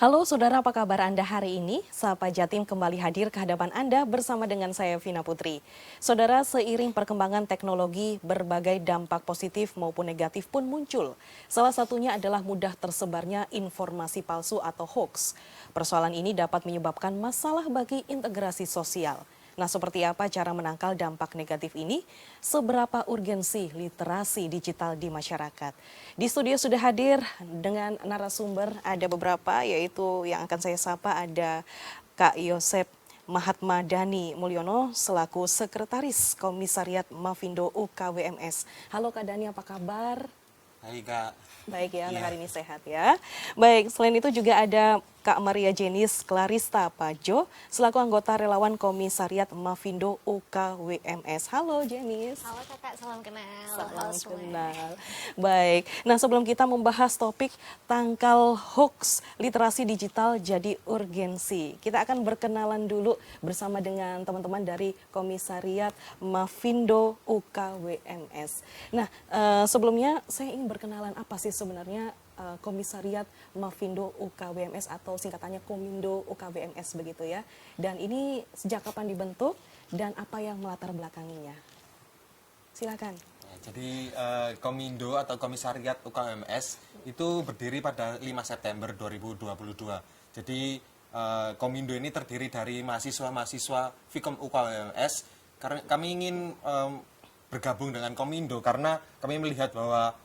Halo saudara, apa kabar Anda hari ini? Sapa Jatim kembali hadir ke hadapan Anda bersama dengan saya Vina Putri. Saudara, seiring perkembangan teknologi, berbagai dampak positif maupun negatif pun muncul. Salah satunya adalah mudah tersebarnya informasi palsu atau hoax. Persoalan ini dapat menyebabkan masalah bagi integrasi sosial. Nah, seperti apa cara menangkal dampak negatif ini? Seberapa urgensi literasi digital di masyarakat? Di studio sudah hadir dengan narasumber, ada beberapa, yaitu yang akan saya sapa ada Kak Yosep Mahatmadani Mulyono selaku Sekretaris Komisariat Mafindo UKWMS. Halo Kak Dani, apa kabar? Baik Kak. Baik ya, Iya. hari ini sehat ya. Baik, selain itu juga ada Kak Maria Jenis Clarista Pajo selaku anggota relawan Komisariat Mafindo UKWMS. Halo Jenis. Halo kakak, salam kenal. Salam Halo semua. kenal. Baik, nah sebelum kita membahas topik tangkal hoax literasi digital jadi urgensi, kita akan berkenalan dulu bersama dengan teman-teman dari Komisariat Mafindo UKWMS. Nah, sebelumnya saya ingin berkenalan apa sih sebenarnya Komisariat Mafindo UKWMS atau singkatannya Komindo UKWMS begitu ya. Dan ini sejak kapan dibentuk dan apa yang melatar belakanginya? Silakan. Ya, jadi Komindo atau Komisariat UKWMS itu berdiri pada 5 September 2022. Jadi Komindo ini terdiri dari mahasiswa-mahasiswa Fikom UKWMS. Karena kami ingin bergabung dengan Komindo karena kami melihat bahwa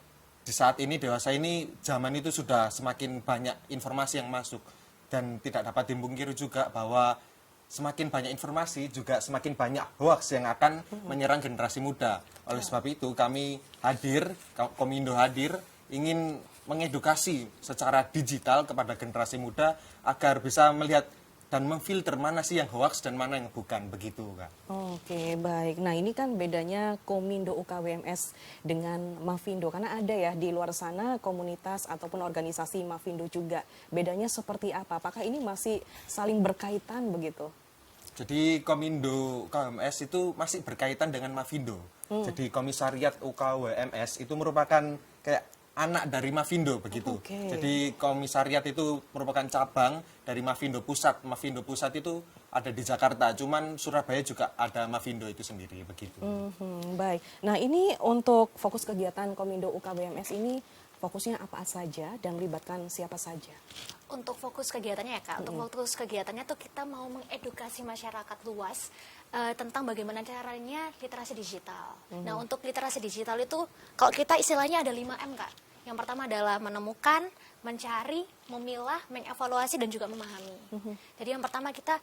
di saat ini dewasa ini zaman itu sudah semakin banyak informasi yang masuk dan tidak dapat dipungkiri juga bahwa semakin banyak informasi juga semakin banyak hoax yang akan menyerang generasi muda. Oleh sebab itu kami hadir, Komindo hadir ingin mengedukasi secara digital kepada generasi muda agar bisa melihat dan memfilter mana sih yang hoax dan mana yang bukan, begitu Kak. Oke, baik. Nah, ini kan bedanya Komindo UKWMS dengan Mafindo. Karena ada ya di luar sana komunitas ataupun organisasi Mafindo juga. Bedanya seperti apa? Apakah ini masih saling berkaitan begitu? Jadi Komindo UKWMS itu masih berkaitan dengan Mafindo. Jadi Komisariat UKWMS itu merupakan kayak anak dari Mafindo begitu. Oke. Jadi komisariat itu merupakan cabang dari Mafindo Pusat. Mafindo Pusat itu ada di Jakarta, cuman Surabaya juga ada Mafindo itu sendiri begitu. Baik. Nah, ini untuk fokus kegiatan Komindo UKWMS ini fokusnya apa saja dan melibatkan siapa saja? Untuk fokus kegiatannya ya kak, untuk fokus kegiatannya tuh kita mau mengedukasi masyarakat luas tentang bagaimana caranya literasi digital. Nah untuk literasi digital itu kalau kita istilahnya ada 5M kak. Yang pertama adalah menemukan, mencari, memilah, mengevaluasi, dan juga memahami. Jadi yang pertama kita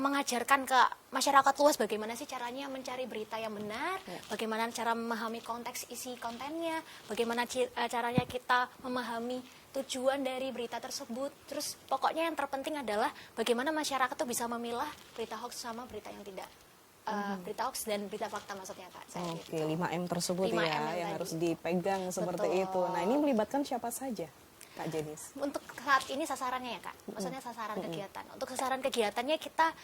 mengajarkan ke masyarakat luas bagaimana sih caranya mencari berita yang benar, bagaimana cara memahami konteks isi kontennya, bagaimana caranya kita memahami tujuan dari berita tersebut. Terus pokoknya yang terpenting adalah bagaimana masyarakat tuh bisa memilah berita hoax sama berita yang tidak. Berita hoax dan berita fakta maksudnya kak. Oke, 5M tersebut 5M ya yang tadi. harus dipegang seperti Betul. itu. Nah, ini melibatkan siapa saja, Kak Jenis? Untuk saat ini sasarannya ya kak, maksudnya sasaran kegiatan. Untuk sasaran kegiatannya kita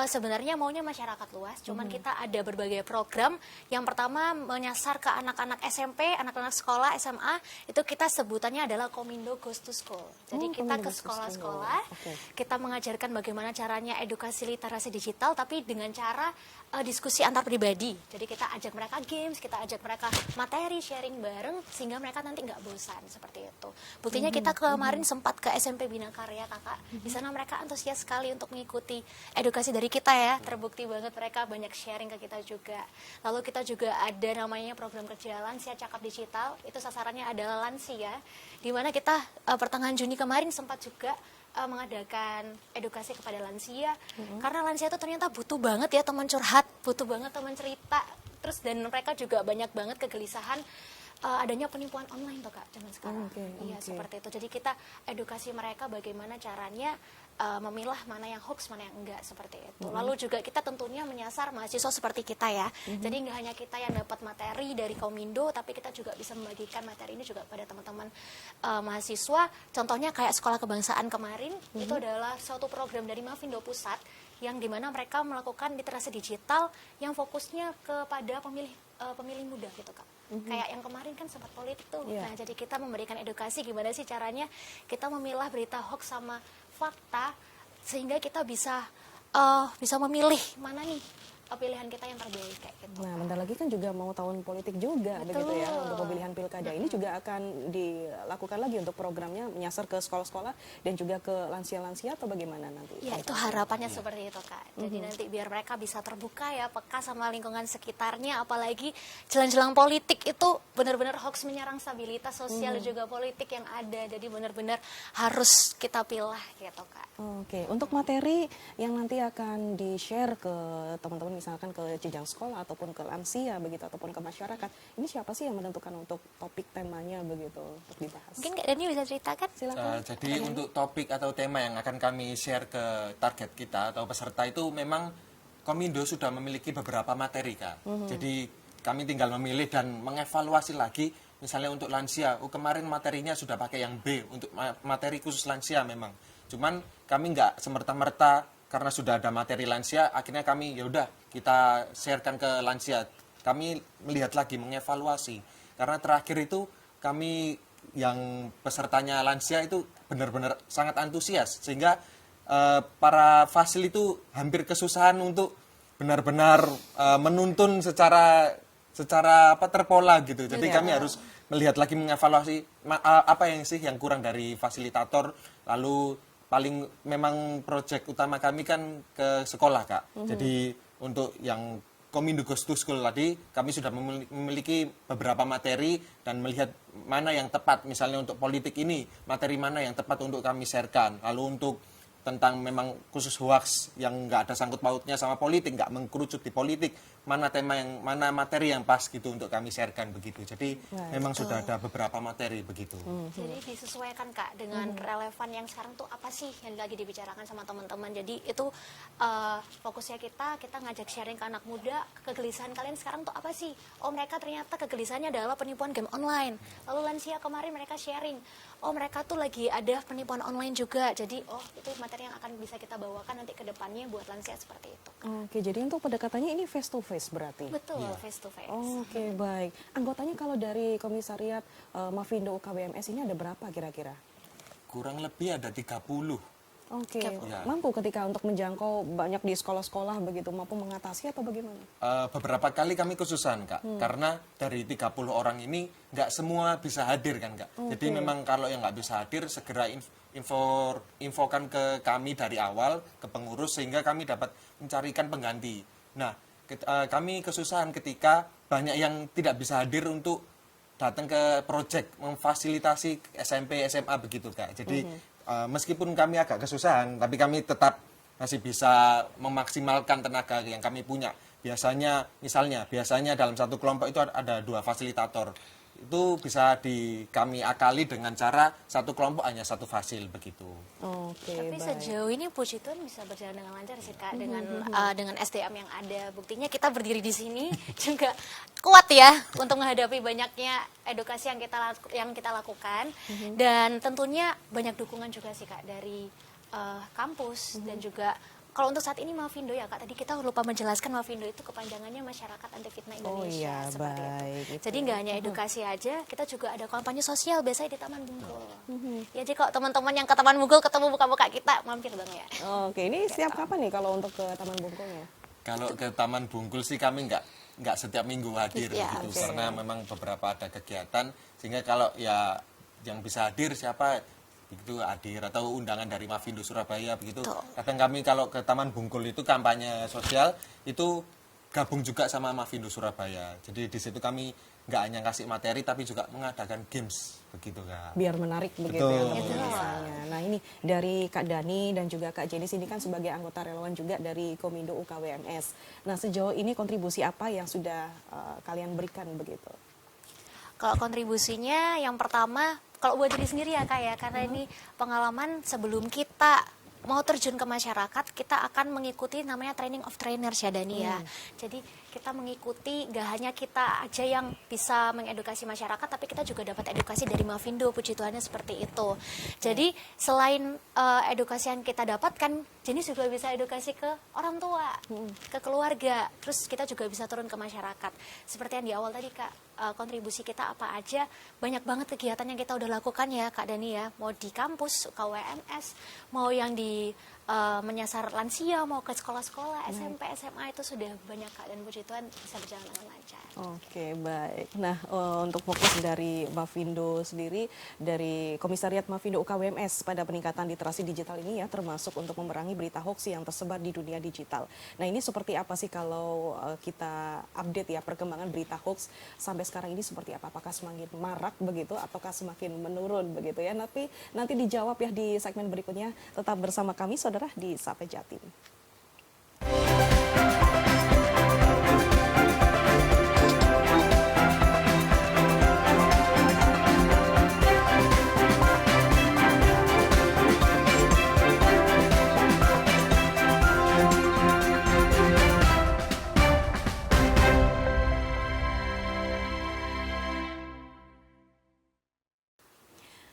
sebenarnya maunya masyarakat luas, cuman kita ada berbagai program. Yang pertama menyasar ke anak-anak SMP, anak-anak sekolah, SMA, itu kita sebutannya adalah Komindo Goes to School. Jadi kita Komindo ke Goes to sekolah-sekolah, School. Oke. kita mengajarkan bagaimana caranya edukasi literasi digital, tapi dengan cara diskusi antar pribadi. Jadi kita ajak mereka games, kita ajak mereka materi, sharing bareng, sehingga mereka nanti nggak bosan, seperti itu. Buktinya kita kemarin sempat ke SMP Bina Karya kakak. Di sana mereka antusias sekali untuk mengikuti edukasi dari kita ya. Terbukti banget mereka banyak sharing ke kita juga. Lalu kita juga ada namanya program kerja Lansia Cakap Digital. Itu sasarannya adalah lansia. Di mana kita pertengahan Juni kemarin sempat juga mengadakan edukasi kepada lansia. Karena lansia itu ternyata butuh banget ya teman curhat, butuh banget teman cerita. Terus dan mereka juga banyak banget kegelisahan adanya penipuan online tuh kak zaman sekarang. Iya seperti itu. Jadi kita edukasi mereka bagaimana caranya memilah mana yang hoax, mana yang enggak, seperti itu. Lalu juga kita tentunya menyasar mahasiswa seperti kita ya. Jadi nggak hanya kita yang dapat materi dari Komindo, tapi kita juga bisa membagikan materi ini juga pada teman-teman mahasiswa. Contohnya kayak Sekolah Kebangsaan kemarin, itu adalah suatu program dari Mafindo Pusat yang dimana mereka melakukan literasi digital yang fokusnya kepada pemilih muda gitu kak. Kayak yang kemarin kan sempat politik tuh. Nah jadi kita memberikan edukasi gimana sih caranya kita memilah berita hoax sama fakta sehingga kita bisa memilih mana nih pilihan kita yang terbaik kayak gitu. Nah, bentar lagi kan juga mau tahun politik juga, Betul. begitu ya, untuk pemilihan pilkada. Ini juga akan dilakukan lagi untuk programnya menyasar ke sekolah-sekolah dan juga ke lansia-lansia atau bagaimana nanti? Ya itu harapannya seperti itu Kak. Jadi nanti biar mereka bisa terbuka ya, peka sama lingkungan sekitarnya, apalagi jelang-jelang politik itu benar-benar hoax menyerang stabilitas sosial dan juga politik yang ada. Jadi benar-benar harus kita pilih gitu Kak. Oke, untuk materi yang nanti akan di-share ke teman-teman, misalkan ke jenjang sekolah ataupun ke lansia begitu, ataupun ke masyarakat, ini siapa sih yang menentukan untuk topik temanya begitu untuk dibahas? Mungkin Kak Dani bisa ceritakan? Silakan. Jadi untuk topik atau tema yang akan kami share ke target kita atau peserta itu memang Komindo sudah memiliki beberapa materi Kak. Jadi kami tinggal memilih dan mengevaluasi lagi. Misalnya untuk lansia, kemarin materinya sudah pakai yang B untuk materi khusus lansia memang. Cuman kami nggak semerta-merta karena sudah ada materi lansia, akhirnya kami ya udah kita sharekan ke lansia. Kami melihat lagi, mengevaluasi. Karena terakhir itu kami yang pesertanya lansia itu benar-benar sangat antusias sehingga para fasil itu hampir kesusahan untuk benar-benar menuntun secara terpola gitu. Jadi kami harus melihat lagi, mengevaluasi apa yang sih yang kurang dari fasilitator. Lalu paling memang proyek utama kami kan ke sekolah Kak. Jadi untuk yang Komindo Goes to School tadi kami sudah memiliki beberapa materi dan melihat mana yang tepat, misalnya untuk politik ini materi mana yang tepat untuk kami sharekan. Lalu untuk tentang memang khusus hoax yang nggak ada sangkut pautnya sama politik, nggak mengkerucut di politik, mana materi yang pas gitu untuk kami sharekan begitu. Jadi memang sudah ada beberapa materi begitu. Jadi disesuaikan Kak dengan relevan yang sekarang tuh apa sih yang lagi dibicarakan sama teman-teman. Jadi itu fokusnya kita ngajak sharing ke anak muda, kegelisahan kalian sekarang tuh apa sih? Oh mereka ternyata kegelisahannya adalah penipuan game online. Lalu lansia kemarin mereka sharing, oh mereka tuh lagi ada penipuan online juga. Jadi oh itu materi yang akan bisa kita bawakan nanti ke depannya buat lansia seperti itu. Oke, jadi untuk pendekatannya ini face to face berarti? Betul, face to face. Oke, baik. Anggotanya kalau dari Komisariat Mafindo UKWMS ini ada berapa kira-kira? Kurang lebih ada 30. Oke, Ya. mampu ketika untuk menjangkau banyak di sekolah-sekolah begitu, mampu mengatasi atau bagaimana? Beberapa kali kami kesusahan Kak, karena dari 30 orang ini nggak semua bisa hadir kan Kak. Jadi memang kalau yang nggak bisa hadir segera infokan ke kami dari awal, ke pengurus, sehingga kami dapat mencarikan pengganti. Nah, kami kesusahan ketika banyak yang tidak bisa hadir untuk datang ke proyek, memfasilitasi SMP, SMA begitu Kak. Jadi meskipun kami agak kesusahan, tapi kami tetap masih bisa memaksimalkan tenaga yang kami punya. Biasanya dalam satu kelompok itu ada 2 fasilitator. Itu bisa kami akali dengan cara satu kelompok hanya 1 fasil begitu. Oke, Tapi baik. sejauh ini puji Tuhan bisa berjalan dengan lancar sih Kak, dengan SDM yang ada. Buktinya kita berdiri di sini juga kuat ya untuk menghadapi banyaknya edukasi yang kita lakukan. Dan tentunya banyak dukungan juga sih Kak dari kampus dan juga kalau untuk saat ini Mafindo ya Kak, tadi kita lupa menjelaskan Mafindo itu kepanjangannya Masyarakat Anti Fitnah Indonesia. iya, seperti baik, itu. itu Jadi nggak hanya edukasi aja, kita juga ada kampanye sosial biasanya di Taman Bungkul. Ya jadi kalau teman-teman yang ke Taman Bungkul ketemu buka-buka kita, mampir dong ya. Oke, ini siap kapan nih kalau untuk ke Taman Bungkulnya? Kalau ke Taman Bungkul sih kami nggak setiap minggu hadir Ya, gitu, oke. karena memang beberapa ada kegiatan, sehingga kalau ya yang bisa hadir siapa begitu hadir, atau undangan dari Mafindo Surabaya begitu. Betul. Kadang kami kalau ke Taman Bungkul itu kampanye sosial itu gabung juga sama Mafindo Surabaya. Jadi di situ kami nggak hanya kasih materi tapi juga mengadakan games begitu Kak. Biar menarik begitu Betul. ya untuk misalnya. Nah ini dari Kak Dani dan juga Kak Jenis ini kan sebagai anggota relawan juga dari Komindo UKWMS. Nah sejauh ini kontribusi apa yang sudah kalian berikan begitu? Kalau kontribusinya yang pertama, kalau buat diri sendiri ya Kak ya, karena ini pengalaman sebelum kita mau terjun ke masyarakat, kita akan mengikuti namanya training of trainers ya Dani ya. Jadi kita mengikuti, gak hanya kita aja yang bisa mengedukasi masyarakat, tapi kita juga dapat edukasi dari Mafindo, puji Tuhannya seperti itu. Jadi selain edukasi yang kita dapatkan, Jenis juga bisa edukasi ke orang tua, ke keluarga. Terus kita juga bisa turun ke masyarakat. Seperti yang di awal tadi Kak, kontribusi kita apa aja. Banyak banget kegiatan yang kita udah lakukan ya Kak Dani ya. Mau di kampus, KWMS, mau yang di menyasar lansia, mau ke sekolah-sekolah, SMP, SMA itu sudah banyak Kak. Dan puji Tuhan bisa berjalan dengan lancar. Oke, baik. Nah, untuk fokus dari Mavindo sendiri, dari Komisariat Mavindo UKWMS pada peningkatan literasi digital ini ya, termasuk untuk memerangi berita hoax yang tersebar di dunia digital. Nah, ini seperti apa sih kalau kita update ya perkembangan berita hoax sampai sekarang ini seperti apa? Apakah semakin marak begitu, ataukah semakin menurun begitu ya? Nanti dijawab ya di segmen berikutnya. Tetap bersama kami, saudara, di Sapa Jatim.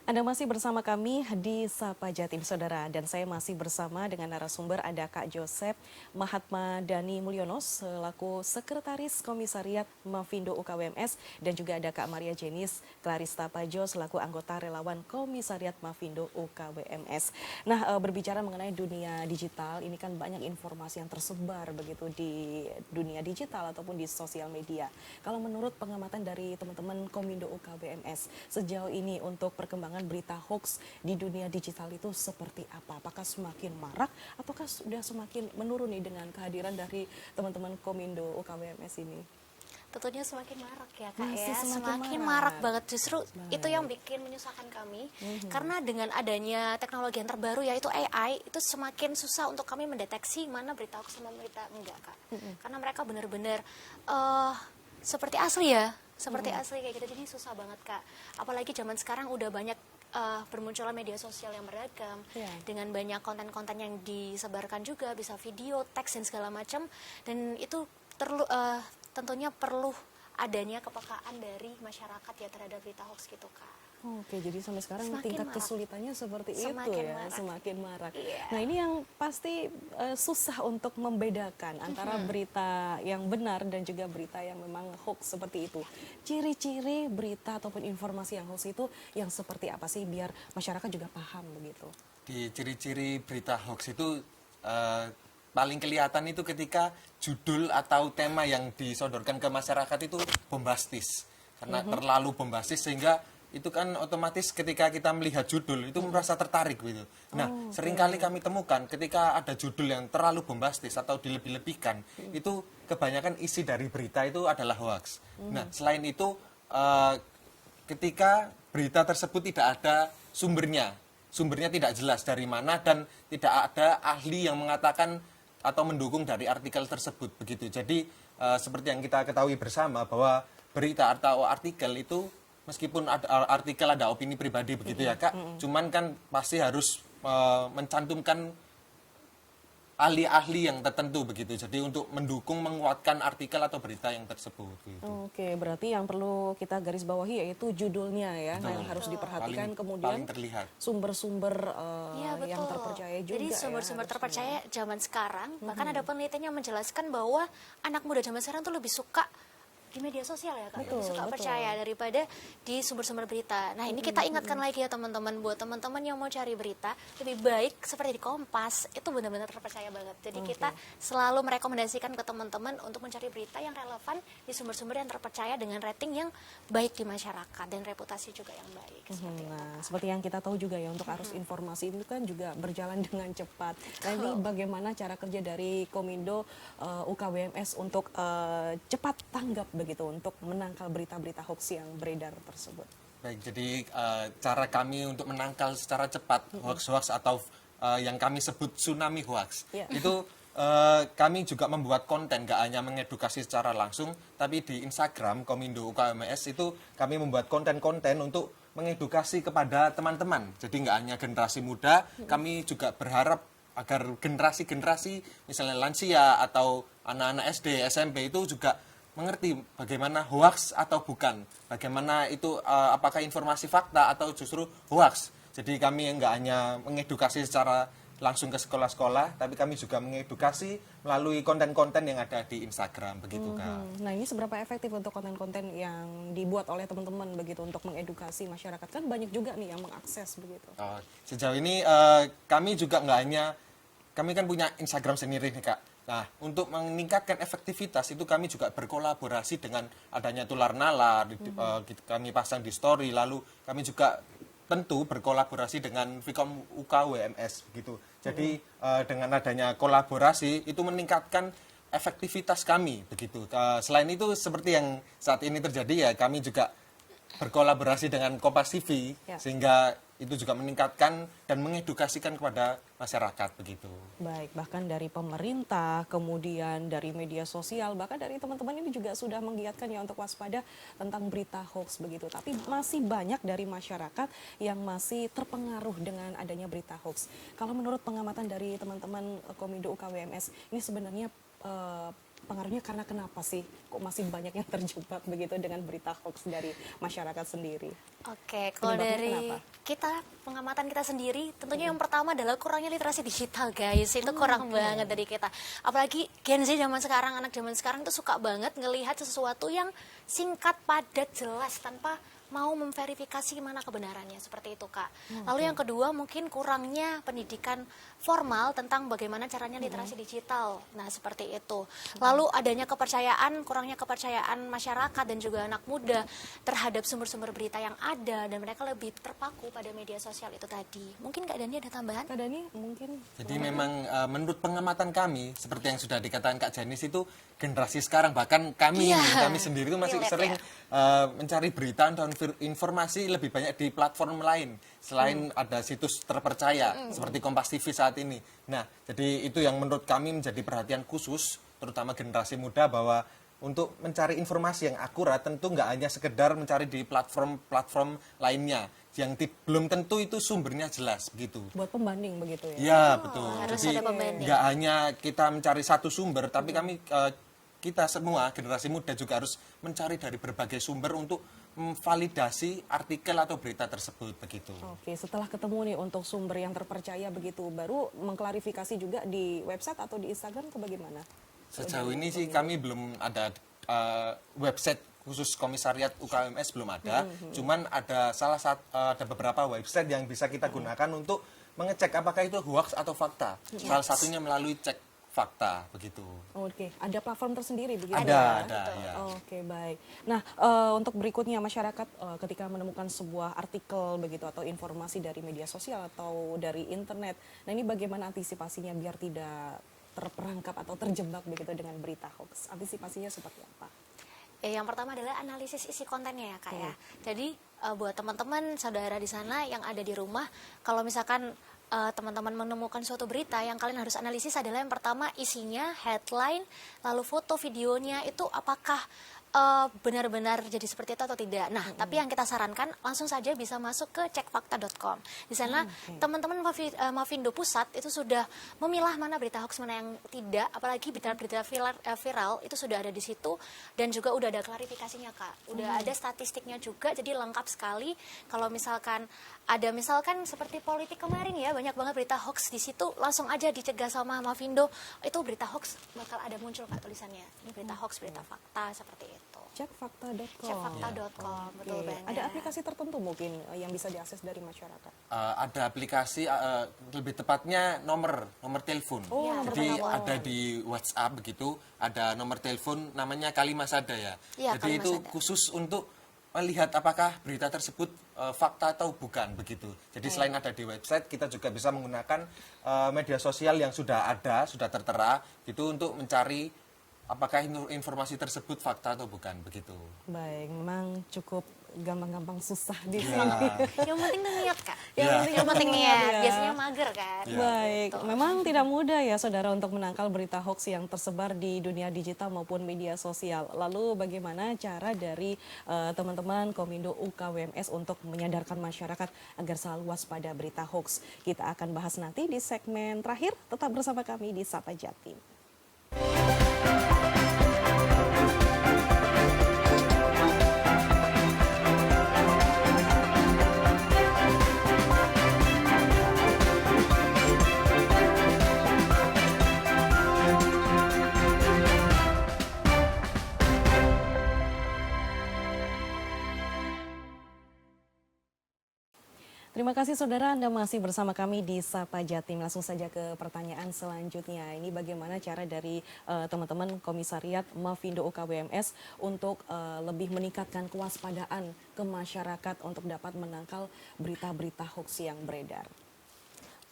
Anda masih bersama kami di Sapa Jatim, saudara. Dan saya masih bersama dengan narasumber, ada Kak Joseph Mahatma Dhani Mulyono selaku Sekretaris Komisariat Mavindo UKWMS, dan juga ada Kak Maria Jenis Clarista Pajo selaku anggota relawan Komisariat Mavindo UKWMS. Nah, berbicara mengenai dunia digital, ini kan banyak informasi yang tersebar begitu di dunia digital ataupun di sosial media. Kalau menurut pengamatan dari teman-teman Komindo UKWMS, sejauh ini untuk perkembangan berita hoax di dunia digital itu seperti apa? Apakah semakin marak ataukah sudah semakin menurun nih dengan kehadiran dari teman-teman Komindo UKWMS ini? Tentunya semakin marak ya Kak Masih ya, semakin marak marak. banget. Justru itu yang bikin menyusahkan kami, karena dengan adanya teknologi yang terbaru yaitu AI, itu semakin susah untuk kami mendeteksi mana berita hoax sama berita enggak Kak. Karena mereka benar-benar seperti asli ya, seperti asli kayak gitu, jadi susah banget Kak. Apalagi zaman sekarang udah banyak bermunculan media sosial yang beragam, dengan banyak konten-konten yang disebarkan juga, bisa video, teks dan segala macam, dan itu tentunya perlu adanya kepekaan dari masyarakat ya terhadap berita hoax gitu Kak. Oke, jadi sampai sekarang Semakin tingkat marak. kesulitannya seperti Semakin itu ya, marak. semakin marak. Iya. Nah, ini yang pasti susah untuk membedakan antara berita yang benar dan juga berita yang memang hoax seperti itu. Ciri-ciri berita ataupun informasi yang hoax itu yang seperti apa sih biar masyarakat juga paham begitu? Di ciri-ciri berita hoax itu paling kelihatan itu ketika judul atau tema yang disodorkan ke masyarakat itu bombastis. Karena terlalu bombastis sehingga itu kan otomatis ketika kita melihat judul itu merasa tertarik gitu. Nah, seringkali kami temukan ketika ada judul yang terlalu bombastis atau dilebih-lebihkan, itu kebanyakan isi dari berita itu adalah hoax. Nah, selain itu ketika berita tersebut tidak ada sumbernya tidak jelas dari mana dan tidak ada ahli yang mengatakan atau mendukung dari artikel tersebut begitu. Jadi seperti yang kita ketahui bersama bahwa berita atau artikel itu meskipun ada artikel ada opini pribadi begitu ya Kak, cuman kan pasti harus mencantumkan ahli-ahli yang tertentu begitu. Jadi untuk mendukung menguatkan artikel atau berita yang tersebut. Gitu. Oke, berarti yang perlu kita garis bawahi yaitu judulnya ya, Betul. yang harus diperhatikan. Paling Kemudian terlihat. sumber-sumber Iya, betul. yang terpercaya juga. Jadi ya, sumber-sumber harusnya. terpercaya zaman sekarang, bahkan ada penelitian yang menjelaskan bahwa anak muda zaman sekarang tuh lebih suka di media sosial ya Kak, Betul, lebih suka betul. percaya daripada di sumber-sumber berita. Nah ini kita ingatkan lagi ya teman-teman, buat teman-teman yang mau cari berita, lebih baik seperti di Kompas, itu benar-benar terpercaya banget. Jadi kita selalu merekomendasikan ke teman-teman untuk mencari berita yang relevan di sumber-sumber yang terpercaya dengan rating yang baik di masyarakat dan reputasi juga yang baik. Seperti itu. Nah, seperti yang kita tahu juga ya, untuk arus informasi itu kan juga berjalan dengan cepat. Nah, ini bagaimana cara kerja dari Komindo UKWMS untuk cepat tanggap begitu untuk menangkal berita-berita hoax yang beredar tersebut? Baik, jadi cara kami untuk menangkal secara cepat hoax-hoax atau yang kami sebut tsunami hoax, itu kami juga membuat konten, gak hanya mengedukasi secara langsung, tapi di Instagram Komindo UKWMS itu kami membuat konten-konten untuk mengedukasi kepada teman-teman. Jadi nggak hanya generasi muda, kami juga berharap agar generasi-generasi misalnya lansia atau anak-anak SD, SMP itu juga mengerti bagaimana hoax atau bukan, bagaimana itu apakah informasi fakta atau justru hoax. Jadi kami nggak hanya mengedukasi secara langsung ke sekolah-sekolah, tapi kami juga mengedukasi melalui konten-konten yang ada di Instagram begitu Kak. Nah, ini seberapa efektif untuk konten-konten yang dibuat oleh teman-teman begitu untuk mengedukasi masyarakat? Kan banyak juga nih yang mengakses begitu. Sejauh ini kami juga nggak hanya, kami kan punya Instagram sendiri nih Kak. Nah, untuk meningkatkan efektivitas itu kami juga berkolaborasi dengan adanya Tular Nalar, kami pasang di story, lalu kami juga tentu berkolaborasi dengan Vkom UKWMS gitu. Jadi dengan adanya kolaborasi itu meningkatkan efektivitas kami begitu. Selain itu seperti yang saat ini terjadi ya, kami juga berkolaborasi dengan Kompas TV Ya. sehingga itu juga meningkatkan dan mengedukasikan kepada masyarakat begitu. Baik, bahkan dari pemerintah, kemudian dari media sosial, bahkan dari teman-teman ini juga sudah menggiatkan ya untuk waspada tentang berita hoax begitu. Tapi masih banyak dari masyarakat yang masih terpengaruh dengan adanya berita hoax. Kalau menurut pengamatan dari teman-teman Komindo UKWMS, ini sebenarnya pengaruhnya karena kenapa sih kok masih banyak yang terjebak begitu dengan berita hoax dari masyarakat sendiri? Oke, kalau Penyebabnya dari kenapa? kita, pengamatan kita sendiri, tentunya yang pertama adalah kurangnya literasi digital, guys. Itu kurang banget dari kita. Apalagi Gen Z zaman sekarang, anak zaman sekarang itu suka banget ngelihat sesuatu yang singkat, padat, jelas, tanpa mau memverifikasi mana kebenarannya, seperti itu Kak. Lalu yang kedua mungkin kurangnya pendidikan formal tentang bagaimana caranya literasi digital. Nah, seperti itu. Lalu adanya kepercayaan, kurangnya kepercayaan masyarakat dan juga anak muda terhadap sumber-sumber berita yang ada, dan mereka lebih terpaku pada media sosial itu tadi. Mungkin Kak Dani ada tambahan? Kak Dani mungkin Jadi memang menurut pengamatan kami seperti yang sudah dikatakan Kak Janis itu generasi sekarang, bahkan kami Iya. kami sendiri itu masih Relate, sering ya. mencari berita dan informasi lebih banyak di platform lain selain ada situs terpercaya seperti Kompas TV saat ini. Nah, jadi itu yang menurut kami menjadi perhatian khusus terutama generasi muda, bahwa untuk mencari informasi yang akurat tentu nggak hanya sekedar mencari di platform-platform lainnya yang belum tentu itu sumbernya jelas begitu. buat pembanding begitu ya? Ya betul. harus Jadi ada pembanding. nggak hanya kita mencari satu sumber, tapi kami kita semua generasi muda juga harus mencari dari berbagai sumber untuk memvalidasi artikel atau berita tersebut begitu. Oke, setelah ketemu nih untuk sumber yang terpercaya begitu, baru mengklarifikasi juga di website atau di Instagram atau bagaimana? Sejauh ini sih kami belum ada website khusus komisariat UKMS belum ada. Cuman ada ada beberapa website yang bisa kita gunakan untuk mengecek apakah itu hoax atau fakta. Salah satunya melalui cek fakta begitu. Oke, ada platform tersendiri begitu Ada, ya? ya. Oke, baik. Nah, untuk berikutnya masyarakat ketika menemukan sebuah artikel begitu atau informasi dari media sosial atau dari internet, nah ini bagaimana antisipasinya biar tidak terperangkap atau terjebak begitu dengan berita hoax? Antisipasinya seperti apa? Yang pertama adalah analisis isi kontennya ya Kak ya. Jadi buat teman-teman saudara di sana yang ada di rumah, kalau misalkan teman-teman menemukan suatu berita, yang kalian harus analisis adalah yang pertama isinya, headline, lalu foto videonya itu apakah benar-benar jadi seperti itu atau tidak. Nah, tapi yang kita sarankan langsung saja bisa masuk ke cekfakta.com. Di sana teman-teman Mavindo Pusat itu sudah memilah mana berita hoax, mana yang tidak, apalagi berita-berita viral itu sudah ada di situ, dan juga udah ada klarifikasinya Kak. Udah ada statistiknya juga, jadi lengkap sekali. Kalau misalkan seperti politik kemarin ya, banyak banget berita hoax di situ, langsung aja dicegah sama Mavindo. Itu berita hoax bakal ada muncul Kak tulisannya. Ini berita hoax, berita fakta seperti itu. Cekfakta.com. Cekfakta.com, betul Oke. banget. Ada aplikasi tertentu mungkin yang bisa diakses dari masyarakat? Ada aplikasi, lebih tepatnya nomor telepon. Oh, nomor Jadi telepon. ada di WhatsApp begitu, ada nomor telepon namanya Kalimasada ya. Iya, Jadi itu Kalimasada. khusus untuk melihat apakah berita tersebut fakta atau bukan begitu. Jadi selain ada di website, kita juga bisa menggunakan media sosial yang sudah ada, sudah tertera gitu untuk mencari apakah informasi tersebut fakta atau bukan begitu. Baik, memang cukup gampang-gampang susah di Ya. sini. Yang penting tuh niat Kak. Ya. Yang penting niat. ya. Biasanya mager kan. Ya. Baik, memang tidak mudah ya saudara untuk menangkal berita hoax yang tersebar di dunia digital maupun media sosial. Lalu bagaimana cara dari teman-teman Komindo UKWMS untuk menyadarkan masyarakat agar selalu waspada berita hoax? Kita akan bahas nanti di segmen terakhir. Tetap bersama kami di Sapa Jatim. Terima kasih saudara, Anda masih bersama kami di Sapa Jatim. Langsung saja ke pertanyaan selanjutnya. Ini bagaimana cara dari teman-teman Komisariat Mafindo UKWMS untuk lebih meningkatkan kewaspadaan ke masyarakat untuk dapat menangkal berita-berita hoax yang beredar.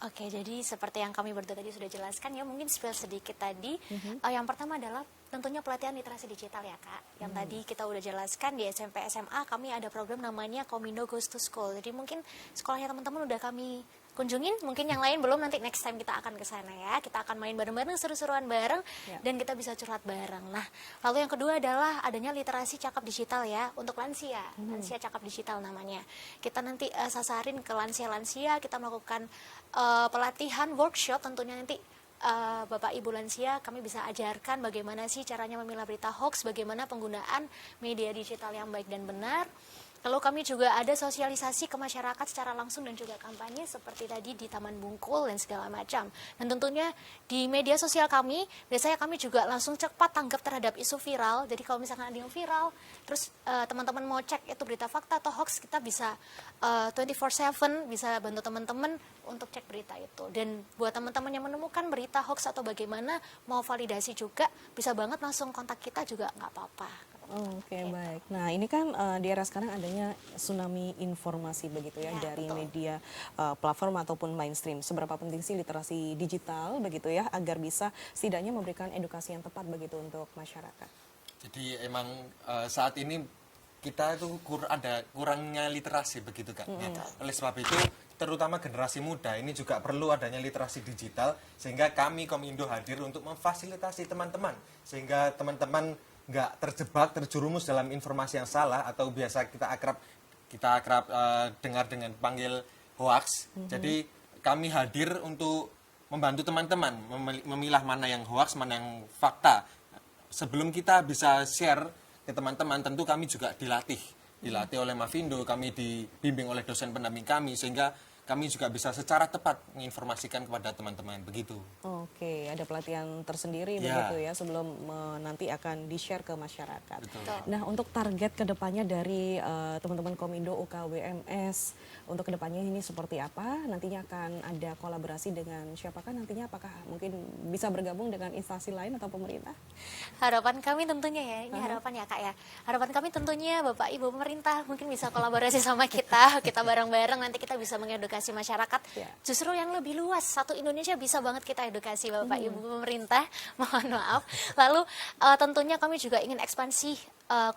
Oke, jadi seperti yang kami berdua tadi sudah jelaskan ya, mungkin spill sedikit tadi. Yang pertama adalah tentunya pelatihan literasi digital ya Kak. Yang tadi kita udah jelaskan di SMP SMA kami ada program namanya Komindo Goes to School. Jadi mungkin sekolahnya teman-teman udah kami kunjungin, mungkin yang lain belum, nanti next time kita akan ke sana ya. Kita akan main bareng-bareng, seru-seruan bareng, dan kita bisa curhat bareng. Nah, lalu yang kedua adalah adanya literasi cakap digital ya, untuk lansia. Lansia cakap digital namanya. Kita nanti sasarin ke lansia-lansia, kita melakukan pelatihan, workshop tentunya nanti Bapak Ibu lansia kami bisa ajarkan bagaimana sih caranya memilah berita hoax, bagaimana penggunaan media digital yang baik dan benar. Lalu kami juga ada sosialisasi ke masyarakat secara langsung dan juga kampanye seperti tadi di Taman Bungkul dan segala macam. Dan tentunya di media sosial kami, biasanya kami juga langsung cepat tanggap terhadap isu viral. Jadi kalau misalkan ada yang viral, terus teman-teman mau cek itu berita fakta atau hoax, kita bisa 24/7 bisa bantu teman-teman untuk cek berita itu. Dan buat teman-teman yang menemukan berita hoax atau bagaimana mau validasi juga, bisa banget langsung kontak kita juga nggak apa-apa. Oke, baik. Nah, ini kan di era sekarang adanya tsunami informasi begitu ya, dari betul. media platform ataupun mainstream. Seberapa penting sih literasi digital begitu ya agar bisa setidaknya memberikan edukasi yang tepat begitu untuk masyarakat. Jadi emang saat ini kita itu ada kurangnya literasi begitu Kak. Nah, oleh sebab itu terutama generasi muda ini juga perlu adanya literasi digital, sehingga kami Komindo hadir untuk memfasilitasi teman-teman, sehingga teman-teman nggak terjebak, terjerumus dalam informasi yang salah atau biasa kita akrab dengar dengan panggil hoax. Jadi kami hadir untuk membantu teman-teman memilah mana yang hoax, mana yang fakta. Sebelum kita bisa share ke teman-teman, tentu kami juga dilatih oleh Mafindo, kami dibimbing oleh dosen pendamping kami, sehingga kami juga bisa secara tepat menginformasikan kepada teman-teman begitu. Oke, ada pelatihan tersendiri Ya. begitu ya sebelum nanti akan di-share ke masyarakat. Betul. Nah, untuk target kedepannya dari teman-teman Komindo UKWMS, untuk kedepannya ini seperti apa? Nantinya akan ada kolaborasi dengan siapakah nantinya? Apakah mungkin bisa bergabung dengan instansi lain atau pemerintah? Harapan kami tentunya ya, ini harapan ya Kak ya. Harapan kami tentunya Bapak Ibu pemerintah mungkin bisa kolaborasi sama kita bareng-bareng nanti kita bisa mengedukasi masyarakat. Ya. Justru yang lebih luas, satu Indonesia bisa banget kita edukasi Bapak Ibu pemerintah, mohon maaf. Lalu tentunya kami juga ingin ekspansi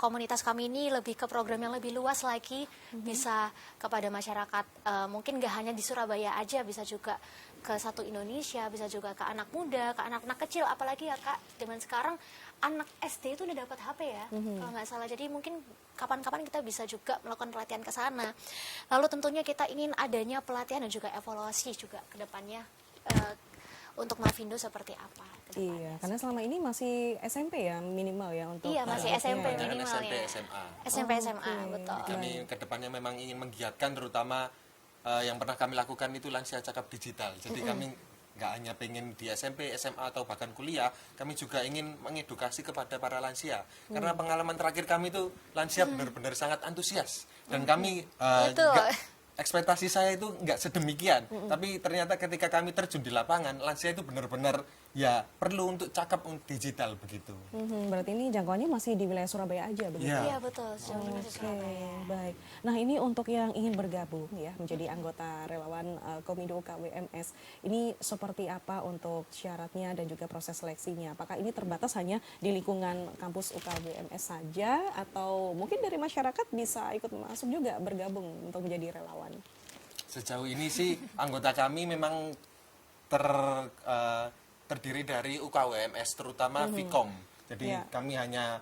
komunitas kami ini lebih ke program yang lebih luas lagi, bisa kepada masyarakat, mungkin gak hanya di Surabaya aja, bisa juga ke satu Indonesia, bisa juga ke anak muda, ke anak-anak kecil, apalagi ya Kak, zaman sekarang anak SD itu udah dapat HP ya, kalau nggak salah. Jadi mungkin kapan-kapan kita bisa juga melakukan pelatihan ke sana. Lalu tentunya kita ingin adanya pelatihan dan juga evaluasi juga ke depannya untuk Mafindo seperti apa ke depannya. Iya, karena selama ini masih SMP ya minimal ya untuk Iya, masih targetnya SMP ya. Jangan minimal SMP, ya. SMA. SMP, SMA, Oke. betul. Kami kedepannya memang ingin menggiatkan, terutama yang pernah kami lakukan itu lansia cakap digital. Jadi kami nggak hanya pengen di SMP, SMA atau bahkan kuliah, kami juga ingin mengedukasi kepada para lansia. Karena pengalaman terakhir kami itu lansia benar-benar sangat antusias, dan kami Betul. ekspektasi saya itu nggak sedemikian. Tapi ternyata ketika kami terjun di lapangan, lansia itu benar-benar ya perlu untuk cakap digital begitu. Berarti ini jangkauannya masih di wilayah Surabaya aja begitu. Iya. Iya, betul. Sejauh ini masih Oke, Surabaya. baik. Nah, ini untuk yang ingin bergabung ya menjadi anggota relawan Komindo KWMS. Ini seperti apa untuk syaratnya dan juga proses seleksinya? Apakah ini terbatas hanya di lingkungan kampus UKWMS saja atau mungkin dari masyarakat bisa ikut masuk juga bergabung untuk menjadi relawan? Sejauh ini sih anggota kami memang terdiri dari UKWMS, terutama Vkom. Jadi Ya. kami hanya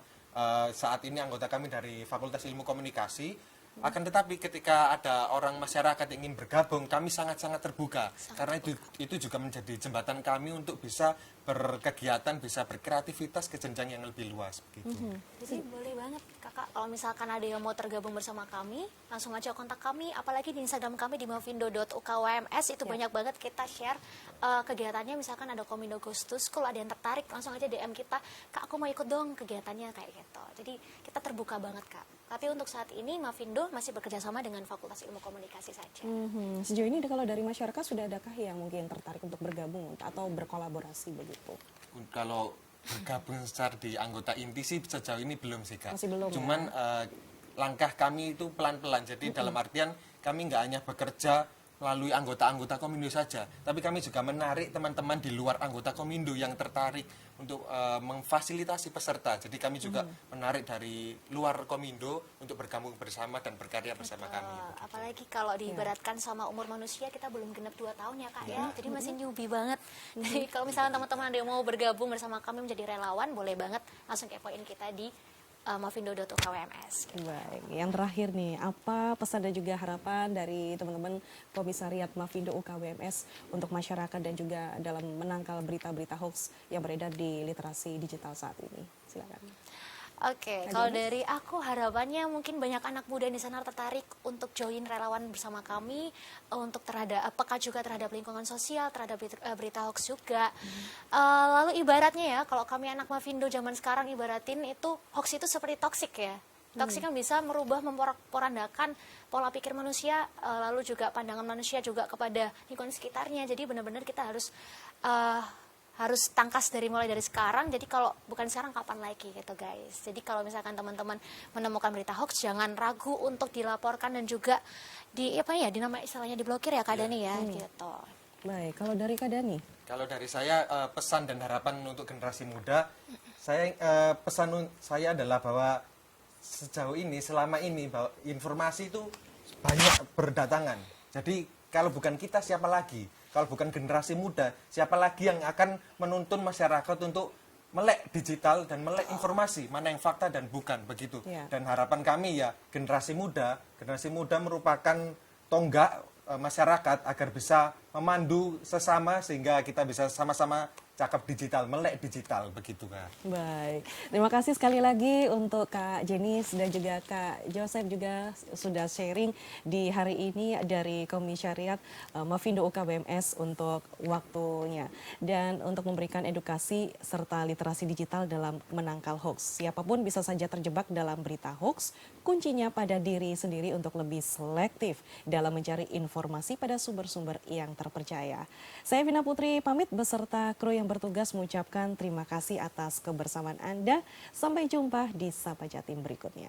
saat ini anggota kami dari Fakultas Ilmu Komunikasi. Akan tetapi ketika ada orang masyarakat yang ingin bergabung, kami sangat-sangat terbuka. Karena itu juga menjadi jembatan kami untuk bisa berkegiatan, bisa berkreativitas ke jenjang yang lebih luas begitu. Jadi boleh banget kakak, kalau misalkan ada yang mau tergabung bersama kami, langsung aja kontak kami, apalagi di Instagram kami di mavindo.ukWMS, itu banyak banget kita share kegiatannya, misalkan ada Komindo Goes to School, ada yang tertarik, langsung aja DM kita, kak aku mau ikut dong kegiatannya kayak gitu. Jadi kita terbuka banget kak. Tapi untuk saat ini Mavindo masih bekerja sama dengan Fakultas Ilmu Komunikasi saja. Sejauh ini kalau dari masyarakat sudah adakah yang mungkin tertarik untuk bergabung atau berkolaborasi begitu? Kalau bergabung secara di anggota inti sih sejauh ini belum sih Kak. Masih belum, Cuman langkah kami itu pelan-pelan. Jadi dalam artian kami nggak hanya bekerja melalui anggota-anggota Komindo saja, tapi kami juga menarik teman-teman di luar anggota Komindo yang tertarik untuk memfasilitasi peserta. Jadi kami juga menarik dari luar Komindo untuk bergabung bersama dan berkarya bersama kami. Apalagi kalau diibaratkan sama umur manusia, kita belum genap 2 tahun ya kak ya, jadi masih newbie banget. Jadi kalau misalnya teman-teman ada yang mau bergabung bersama kami menjadi relawan, boleh banget langsung kepoin kita di mavindo.ukWMS. Baik, yang terakhir nih, apa pesan dan juga harapan dari teman-teman Komisariat Mavindo UKWMS untuk masyarakat dan juga dalam menangkal berita-berita hoax yang beredar di literasi digital saat ini? Silakan. Oke, kalau dari aku harapannya mungkin banyak anak muda di sana tertarik untuk join relawan bersama kami, untuk peka juga terhadap lingkungan sosial, terhadap berita hoax juga. Lalu ibaratnya ya, kalau kami anak Mavindo zaman sekarang ibaratin itu hoax itu seperti toksik ya. Toksik kan bisa merubah, memporak-porandakan pola pikir manusia, lalu juga pandangan manusia juga kepada lingkungan sekitarnya. Jadi benar-benar kita harus tangkas mulai dari sekarang. Jadi kalau bukan sekarang kapan lagi gitu guys. Jadi kalau misalkan teman-teman menemukan berita hoax, jangan ragu untuk dilaporkan dan juga nama istilahnya diblokir ya Kak Dani ya gitu. Baik, kalau dari Kak Dani? Kalau dari saya pesan dan harapan untuk generasi muda, pesan saya adalah bahwa sejauh ini, selama ini bahwa informasi itu banyak berdatangan. Jadi kalau bukan kita siapa lagi? Kalau bukan generasi muda, siapa lagi yang akan menuntun masyarakat untuk melek digital dan melek informasi, mana yang fakta dan bukan, begitu. Dan harapan kami ya, generasi muda merupakan tonggak masyarakat agar bisa memandu sesama sehingga kita bisa sama-sama cakap digital, melek digital, begitu Kak. Baik, terima kasih sekali lagi untuk Kak Jenis dan juga Kak Joseph juga sudah sharing di hari ini dari Komisariat Mavindo UKWMS untuk waktunya dan untuk memberikan edukasi serta literasi digital dalam menangkal hoax. Siapapun bisa saja terjebak dalam berita hoax, kuncinya pada diri sendiri untuk lebih selektif dalam mencari informasi pada sumber-sumber yang terpercaya. Saya Vina Putri pamit beserta kru yang bertugas mengucapkan terima kasih atas kebersamaan Anda. Sampai jumpa di Sapa Jatim berikutnya.